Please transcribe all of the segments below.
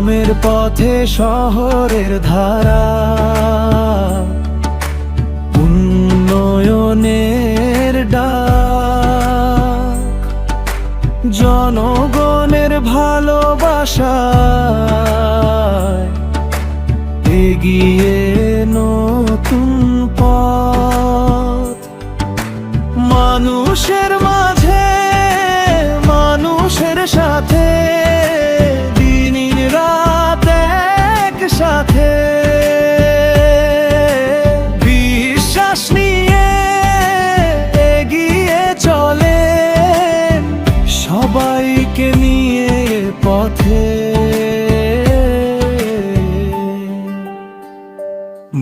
ঘুমের পথে শহরের ধারা, উন্নয়নের ডাক, জনগণের ভালোবাসায় এগিয়ে নতুন পথ। মানুষের মাঝে মানুষের সাথে দিন রাত একসাথে, বিশ্বাস নিয়ে এগিয়ে চলে সবাইকে নিয়ে পথে।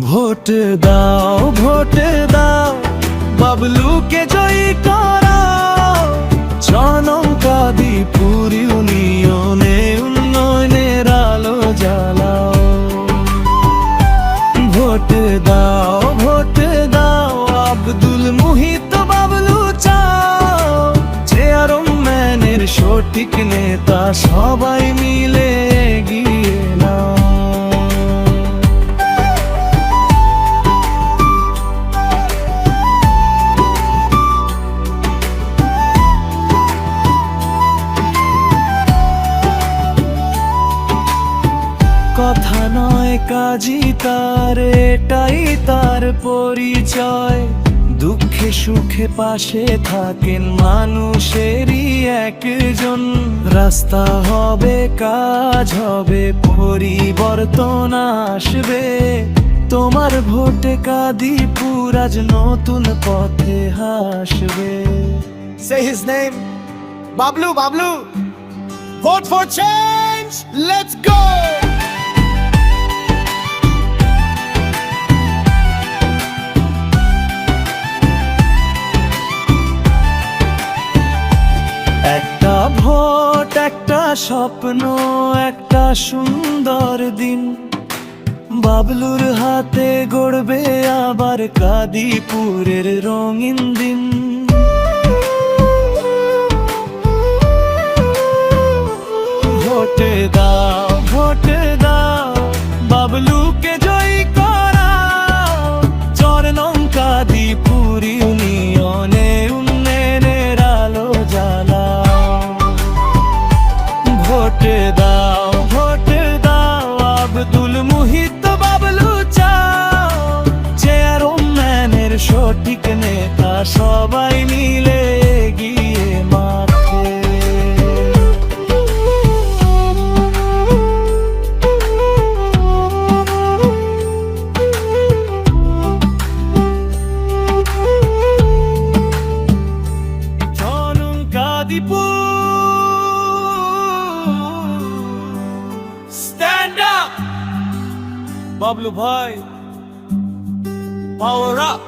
ভোট দাও ভোট দাও, বাবলুকে জয়ী করাও, জনকাদিপুর ইউনিয়নে উন্নয়নের আলো জ্বালাও। ভোট দাও ভোট দাও, আব্দুল মুহিত বাবলু চাও, চেয়ারম্যানের সঠিক নেতা, সবাই মিলে এগিয়ে নাও। কথা নয় কাজই তার, এটাই তার পরিচয়। দুঃখে সুখে পাশে থাকেন মানুষেরই একজন। রাস্তা হবে কাজ হবে, পরিবর্তন আসবে, তোমার ভোটে কাদিপুর আজ নতুন পথে হাসবে। Say his name, Bablu, Bablu. Vote for change. Let's go. একটা ভোট একটা স্বপ্ন, একটা সুন্দর দিন, বাবলুর হাতে গড়বে আবার কাদিপুরের রঙিন দিন। ভোট দাও ভোট দাও, বাবলুকে জয়ী করাও, কাদিপুর ইউনিয়নে উন্নয়নের আলো জ্বালাও। ভোট দাও ভোট দাও, আব্দুল মুহিত বাবলু চাও, চেয়ারম্যানের সঠিক নেতা, সবাই মিলে এগিয়ে মাঠে। Stand up, বাবলু ভাই, power up.